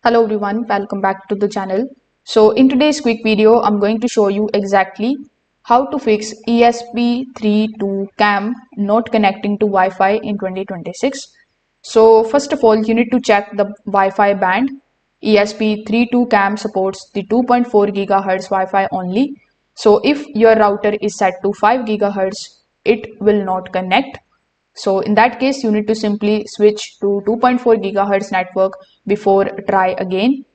Hello everyone, welcome back to the channel. So in today's quick video, I'm going to show you exactly how to fix ESP32 cam not connecting to Wi-Fi in 2026. So first of all, you need to check the Wi-Fi band. ESP32 cam supports the 2.4 gigahertz Wi-Fi only. So if your router is set to 5 gigahertz, it will not connect. So in that case, you need to simply switch to 2.4 gigahertz network before try again.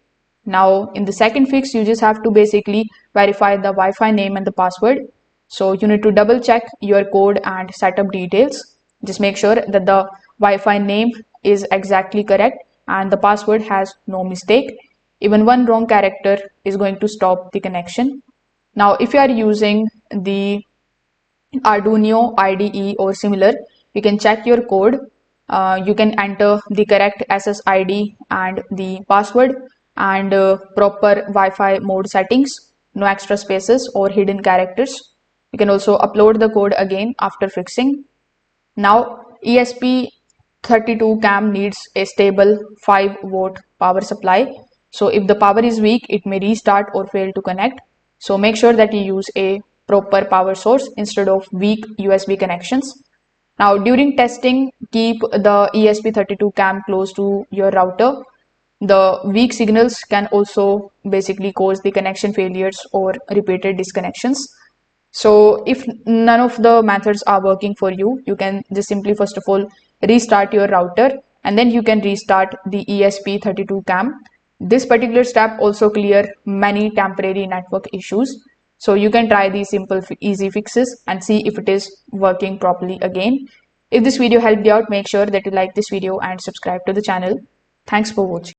Now in the second fix, you just have to basically verify the Wi-Fi name and the password. So you need to double check your code and setup details. Just make sure that the Wi-Fi name is exactly correct and the password has no mistake. Even one wrong character is going to stop the connection. Now if you are using the Arduino IDE or similar, you can check your code. You can enter the correct SSID and the password and proper Wi-Fi mode settings, no extra spaces or hidden characters. You can also upload the code again after fixing. Now ESP32 cam needs a stable 5-volt power supply. So if the power is weak, it may restart or fail to connect. So make sure that you use a proper power source instead of weak USB connections. Now during testing, keep the ESP32 cam close to your router. The weak signals can also basically cause the connection failures or repeated disconnections. So if none of the methods are working for you, you can just simply first of all restart your router and then you can restart the ESP32 cam. This particular step also clear many temporary network issues. So you can try these simple easy fixes and see if it is working properly again. If this video helped you out, make sure that you like this video and subscribe to the channel. Thanks for watching.